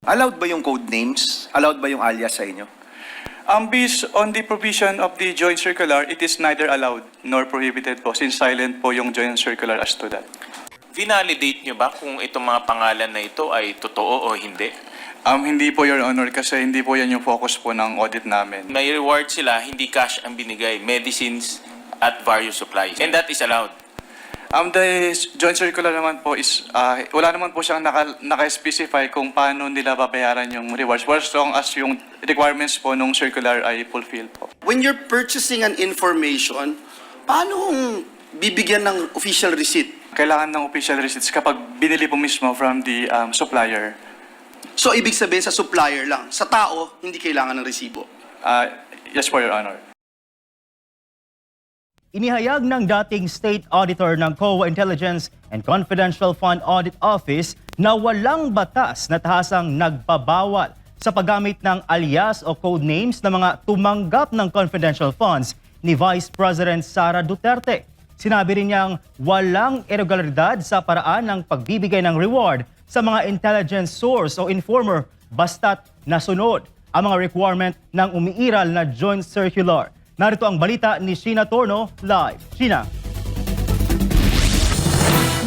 Allowed ba yung code names? Allowed ba yung alias sa inyo? Based on the provision of the joint circular, it is neither allowed nor prohibited po since silent po yung joint circular as to that. Vinalidate nyo ba kung itong mga pangalan na ito ay totoo o hindi? Hindi po, Your Honor, kasi hindi po yan yung focus po ng audit namin. May reward sila, hindi cash ang binigay, medicines at various supplies. And that is allowed. The joint circular naman po is, wala naman po siyang naka-specify kung paano nila babayaran yung rewards as long as yung requirements po nung circular ay fulfilled po. When you're purchasing an information, paano kung bibigyan ng official receipt? Kailangan ng official receipts kapag binili po mismo from the supplier. So, ibig sabihin sa supplier lang. Sa tao, hindi kailangan ng resibo. Yes po, Your Honor. Inihayag ng dating State Auditor ng COA Intelligence and Confidential Fund Audit Office na walang batas na tahasang nagpabawal sa paggamit ng alias o code names ng mga tumanggap ng confidential funds ni Vice President Sara Duterte. Sinabi rin niyang walang irregularidad sa paraan ng pagbibigay ng reward sa mga intelligence source o informer basta't nasunod ang mga requirement ng umiiral na joint circular. Narito ang balita ni Sheena Torno live. Sheena.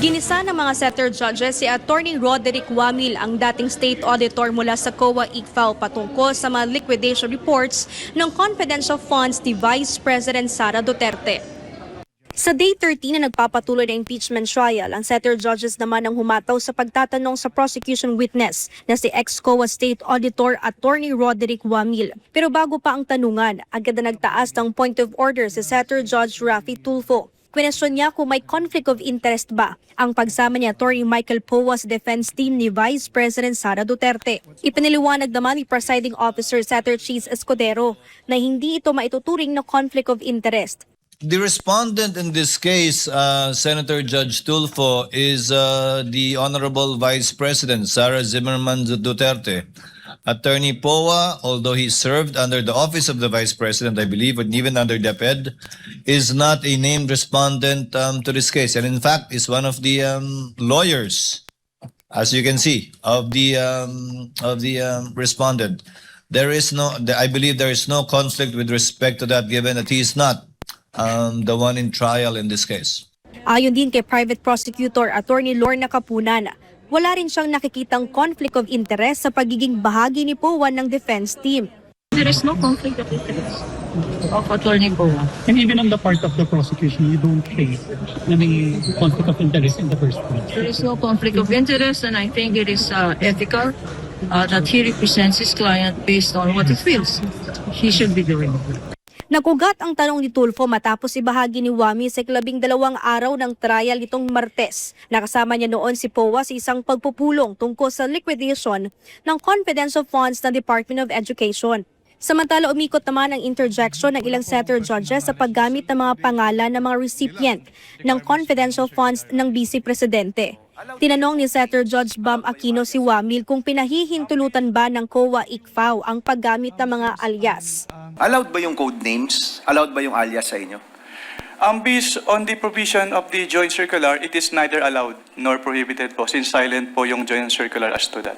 Ginisa ng mga setter judges si Attorney Roderick Wamil, ang dating state auditor mula sa COA ICFAO patungkol sa mga liquidation reports ng confidential funds ni Vice President Sara Duterte. Sa Day 13 na nagpapatuloy ng impeachment trial, ang setter judges naman ang humataw sa pagtatanong sa prosecution witness na si ex-COA State Auditor Attorney Roderick Wamil. Pero bago pa ang tanungan, agad na nagtaas ng point of order si setter Judge Raffy Tulfo. Kwenestyon niya kung may conflict of interest ba ang pagsama ni Attorney Michael Poa sa defense team ni Vice President Sara Duterte. Ipiniliwanag naman ni Presiding Officer Setter Cheese Escudero na hindi ito maituturing na conflict of interest. The respondent in this case, Senator Judge Tulfo, is the Honorable Vice President Sara Zimmerman Duterte. Attorney Poa, although he served under the office of the Vice President, I believe, and even under DepEd, is not a named respondent to this case. And in fact, is one of the lawyers, as you can see, of the respondent. There is no, I believe there is no conflict with respect to that, given that he is not the one in trial in this case. Ayon din kay Private Prosecutor Attorney Lorna Kapunan, wala rin siyang nakikitang conflict of interest sa pagiging bahagi ni Poa ng defense team. There is no conflict of interest of Attorney Poa. And even on the part of the prosecution, you don't face any conflict of interest in the first place. There is no conflict of interest, and I think it is ethical that he represents his client based on what he feels he should be doing. Nakugat ang tanong ni Tulfo matapos ibahagi ni Wami sa 12 araw ng trial nitong Martes. Nakasama niya noon si Poa sa isang pagpupulong tungkol sa liquidation ng confidential funds ng Department of Education. Samantala, umikot naman ang interjection ng ilang setter judges sa paggamit ng mga pangalan ng mga recipient ng confidential funds ng Vice Presidente. Tinanong ni Setter Judge Bam Aquino si Wamil kung pinahihintulutan ba ng COA ICFAO ang paggamit ng mga alias. Allowed ba yung code names? Allowed ba yung alias sa inyo? Based on the provision of the joint circular, it is neither allowed nor prohibited po since silent po yung joint circular as to that.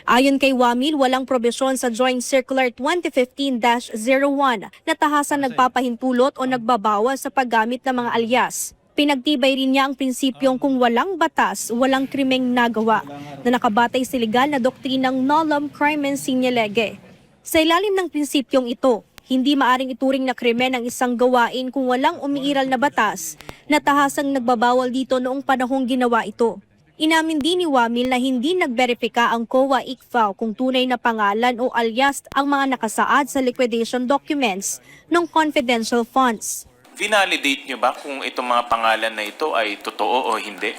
Ayon kay Wamil, walang probisyon sa Joint Circular 2015-01 na tahasan nagpapahintulot o nagbabawas sa paggamit ng mga alias. Pinagtibay rin niya ang prinsipyong kung walang batas, walang krimeng nagawa na nakabatay sa legal na doktrinang nolum crimen sine lege. Sa ilalim ng prinsipyong ito, hindi maaring ituring na krimen ang isang gawain kung walang umiiral na batas na tahasang nagbabawal dito noong panahong ginawa ito. Inamin din ni Wamil na hindi nagberipika ang COA ICFAO kung tunay na pangalan o alias ang mga nakasaad sa liquidation documents ng confidential funds. Vinalidate nyo ba kung itong mga pangalan na ito ay totoo o hindi?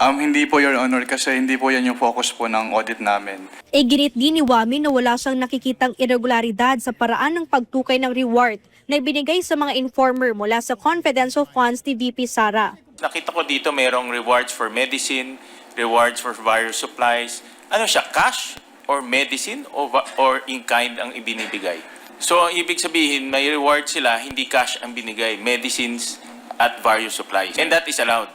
Hindi po, Your Honor, kasi hindi po yan yung focus po ng audit namin. Ginit din ni Wamil na wala siyang nakikitang irregularidad sa paraan ng pagtukay ng reward na ibinigay sa mga informer mula sa confidential funds ni VP Sara. Nakita ko dito mayroong rewards for medicine, rewards for various supplies. Ano siya, cash or medicine or in kind ang ibinibigay? So, ang ibig sabihin, may reward sila, hindi cash ang binigay, medicines at various supplies. And that is allowed.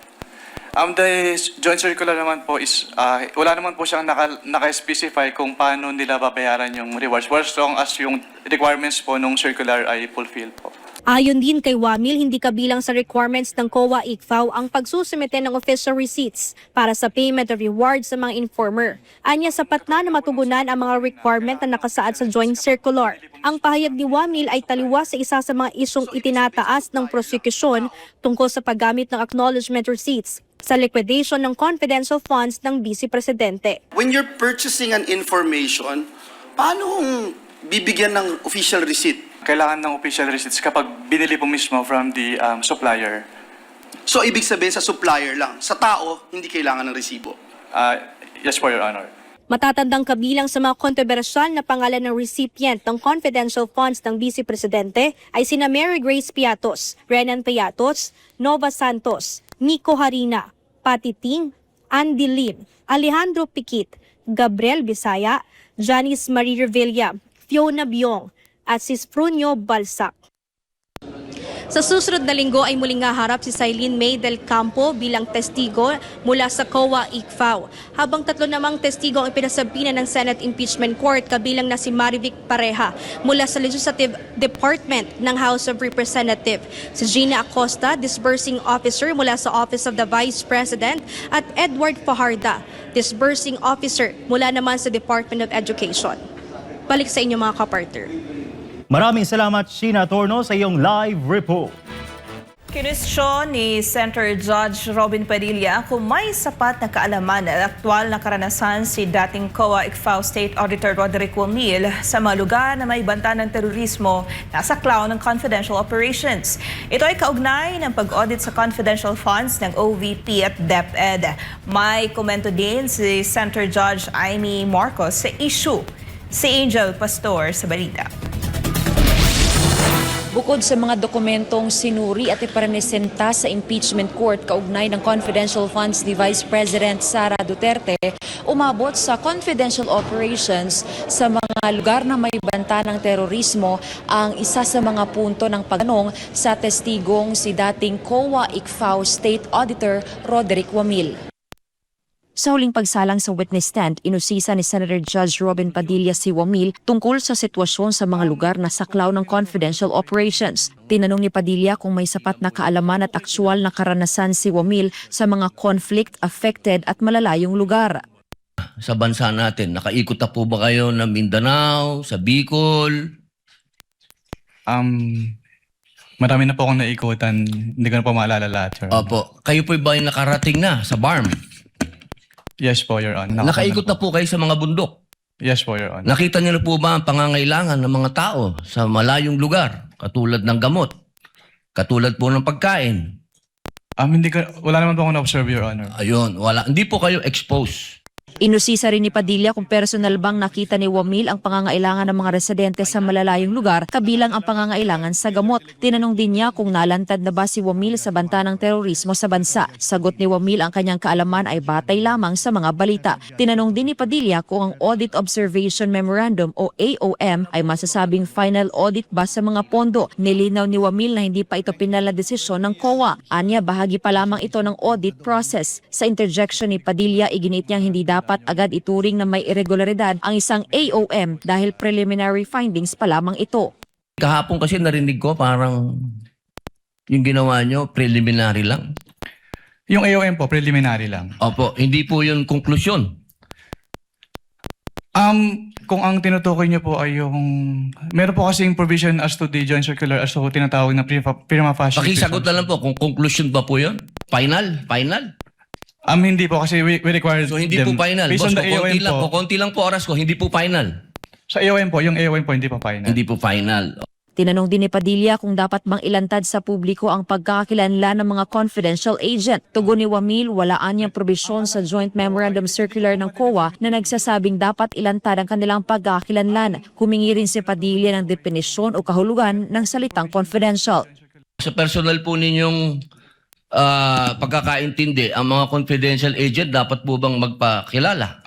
The joint circular naman po is, wala naman po siyang naka-specify kung paano nila babayaran yung rewards, as long as yung requirements po nung circular ay fulfilled po. Ayon din kay Wamil, hindi kabilang sa requirements ng COA ICFAO ang pagsusumite ng official receipts para sa payment of rewards sa mga informer. Anya sapat na matugunan ang mga requirement na nakasaad sa joint circular. Ang pahayag ni Wamil ay taliwas sa isa sa mga isyong itinataas ng prosekusyon tungkol sa paggamit ng acknowledgement receipts sa liquidation ng confidential funds ng Vice Presidente. When you're purchasing an information, paano kung bibigyan ng official receipt? Kailangan ng official receipts kapag binili po mismo from the supplier. So, ibig sabihin sa supplier lang. Sa tao, hindi kailangan ng resibo. Yes po, Your Honor. Matatandang kabilang sa mga kontrobersyal na pangalan ng recipient ng confidential funds ng Vice Presidente ay sina Mary Grace Piatos, Renan Piatos, Nova Santos, Nico Harina, Patty Ting, Andy Lim, Alejandro Piquit, Gabriel Bisaya, Janice Marie Revilla, Fiona Biong, at si Frunyo Balsac. Sa susunod na linggo ay muling haharap si Cylene May del Campo bilang testigo mula sa COA ICFAO. Habang tatlo namang testigo ang ipinasabina ng Senate Impeachment Court kabilang na si Marivic Pareha mula sa Legislative Department ng House of Representatives, si Gina Acosta, Disbursing Officer mula sa Office of the Vice President, at Edward Fajarda, Disbursing Officer mula naman sa Department of Education. Balik sa inyo mga kapartner. Maraming salamat, Sheena Torno, sa iyong live report. Kinwestiyon ni Senator Judge Robin Padilla kung may sapat na kaalaman at aktwal na karanasan si dating COA ICFAO State Auditor Roderick Wamil sa mga lugar na may banta ng terorismo na saklaw ng confidential operations. Ito ay kaugnay ng pag-audit sa confidential funds ng OVP at DepEd. May komento din si Senator Judge Amy Marcos sa issue. Si Angel Pastor sa balita. Bukod sa mga dokumentong sinuri at iparenesenta sa impeachment court kaugnay ng confidential funds ni Vice President Sara Duterte, umabot sa confidential operations sa mga lugar na may banta ng terorismo ang isa sa mga punto ng pagtanong sa testigong si dating COA ICFAO State Auditor Roderick Wamil. Sa huling pagsalang sa witness stand, inusisa ni Senator Judge Robin Padilla si Wamil tungkol sa sitwasyon sa mga lugar na saklaw ng confidential operations. Tinanong ni Padilla kung may sapat na kaalaman at aktual na karanasan si Wamil sa mga conflict-affected at malalayong lugar. Sa bansa natin, nakaikot na po ba kayo ng Mindanao, sa Bicol? Marami na po akong naikutan. Hindi ko na po maalala lahat, Your Honor. Opo. Kayo po ba yung nakarating na sa BARM? Yes po, Your Honor. Nakaikot na po kayo sa mga bundok? Yes po, Your Honor. Nakita niyo na po ba ang pangangailangan ng mga tao sa malayong lugar? Katulad ng gamot, katulad po ng pagkain. Wala naman po akong na-observe, Your Honor. Ayun, wala. Hindi po kayo exposed. Inusisa rin ni Padilla kung personal bang nakita ni Wamil ang pangangailangan ng mga residente sa malalayong lugar kabilang ang pangangailangan sa gamot. Tinanong din niya kung nalantad na ba si Wamil sa banta ng terorismo sa bansa. Sagot ni Wamil ang kanyang kaalaman ay batay lamang sa mga balita. Tinanong din ni Padilla kung ang Audit Observation Memorandum o AOM ay masasabing final audit ba sa mga pondo. Nilinaw ni Wamil na hindi pa ito pinala desisyon ng COA. Anya, bahagi pa lamang ito ng audit process. Sa interjection ni Padilla, iginit niyang hindi dapat agad ituring na may irregularidad ang isang AOM dahil preliminary findings pa lamang ito. Kahapon kasi narinig ko parang yung ginawa nyo, preliminary lang. Yung AOM po, preliminary lang. Opo, hindi po yun konklusyon. Kung ang tinutukoy niyo po ay yung... Meron po kasing provision as to the joint circular as to tinatawag na prima facie. Pakisagot na lang po kung conclusion ba po yun? Final? Final? Hindi po kasi we require So hindi po them. final. Based Boss, on the AOM po, konti lang po oras ko, hindi po final. sa AOM po, yung AOM po hindi po final. Hindi po final. Tinanong din ni Padilla kung dapat bang ilantad sa publiko ang pagkakakilanlan ng mga confidential agent. Tugon ni Wamil, walaan niyang probisyon sa Joint Memorandum Circular ng COA na nagsasabing dapat ilantad ang kanilang pagkakakilanlan. Humingi rin si Padilla ng definisyon o kahulugan ng salitang confidential. Sa personal po ninyong pagkakaintindi, ang mga confidential agent dapat po bang magpakilala?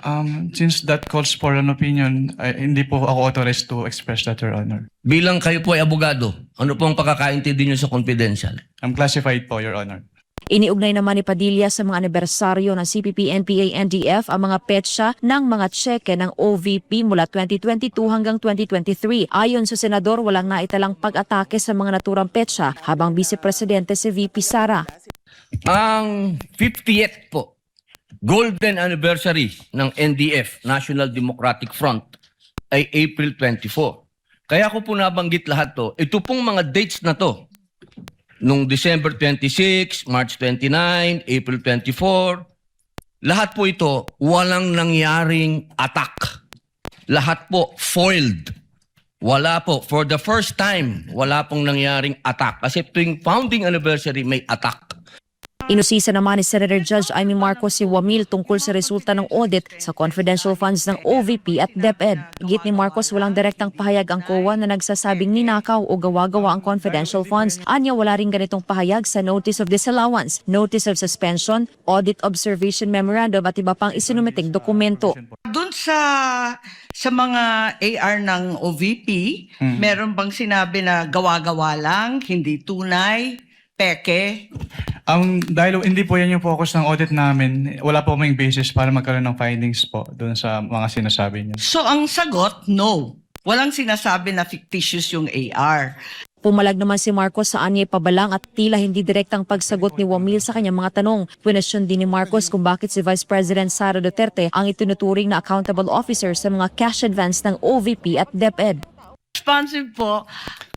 Since that calls for an opinion, hindi po ako authorized to express that, Your Honor. Bilang kayo po ay abogado, ano po ang pagkakaintindi niyo sa confidential? I'm classified po, Your Honor. Iniugnay naman ni Padilla sa mga anibersaryo ng CPP, NPA, NDF ang mga petsa ng mga tseke ng OVP mula 2022 hanggang 2023. Ayon sa senador, walang naitalang pag-atake sa mga naturang petsa habang Vice Presidente si VP Sara. Ang 50th po, golden anniversary ng NDF, National Democratic Front, ay April 24. Kaya ko po nabanggit lahat to. Ito pong mga dates na to, nung December 26, March 29, April 24, lahat po ito, walang nangyaring attack. Lahat po foiled. Wala po. For the first time, wala pong nangyaring attack. Kasi tuwing founding anniversary, may attack. Inusisa naman ni Senator Judge Amy Marcos si Wamil tungkol sa resulta ng audit sa confidential funds ng OVP at DepEd. Igit ni Marcos, walang direktang pahayag ang COA na nagsasabing ninakaw o gawa-gawa ang confidential funds. Anya, wala rin ganitong pahayag sa Notice of Disallowance, Notice of Suspension, Audit Observation Memorandum at iba pang isinumiting dokumento. Doon sa mga AR ng OVP, meron bang sinabi na gawa-gawa lang, hindi tunay, peke? Dahil hindi po yan yung focus ng audit namin, wala po kaming basis para magkaroon ng findings po doon sa mga sinasabi niyo. So ang sagot, no. Walang sinasabi na fictitious yung AR. Pumalag naman si Marcos sa anyay pabalang at tila hindi direktang pagsagot ni Wamil sa kanyang mga tanong. Question din ni Marcos kung bakit si Vice President Sara Duterte ang itinuturing na accountable officer sa mga cash advance ng OVP at DepEd. Responsive po.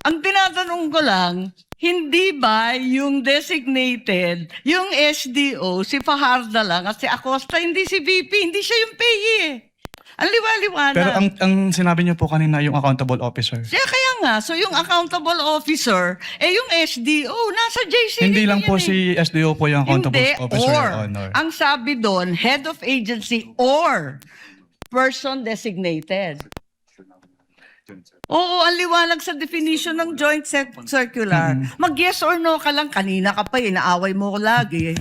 Ang tinatanong ko lang, hindi ba yung designated, yung SDO, si Fajarda lang at si Acosta, hindi si VP, hindi siya yung payee eh. Ang liwa-liwanag. Pero ang sinabi niyo po kanina, yung accountable officer. Kaya nga, so yung accountable officer, yung SDO, nasa JCB. Hindi lang po eh. si SDO po yung accountable Hindi, officer, or, Your Honor. ang sabi doon, head of agency or person designated. Oo, ang liwanag sa definition ng joint circular. Mag-yes or no ka lang, kanina ka pa inaaway mo ko lagi.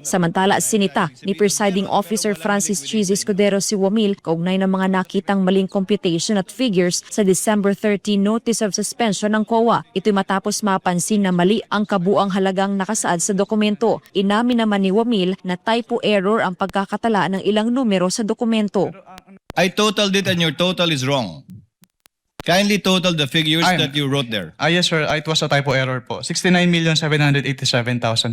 Samantala, sinita ni Presiding Officer Francis Cheese Escudero si Wamil kaugnay ng mga nakitang maling computation at figures sa December 13 Notice of Suspension ng COA. Ito'y matapos mapansin na mali ang kabuang halagang nakasaad sa dokumento. Inamin naman ni Wamil na typo error ang pagkakatala ng ilang numero sa dokumento. I totaled it and your total is wrong. Kindly total the figures that you wrote there. Yes, sir. It was a typo error po. 69,787,000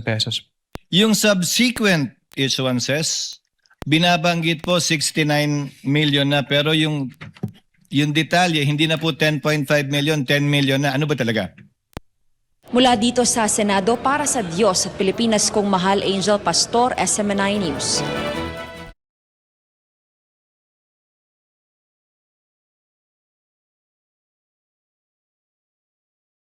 pesos. Yung subsequent issuances, binabanggit po 69 million na, pero yung detalye, hindi na po 10.5 million, 10 million na. Ano ba talaga? Mula dito sa Senado, para sa Diyos at Pilipinas kong mahal, Angel Pastor, SMNI News.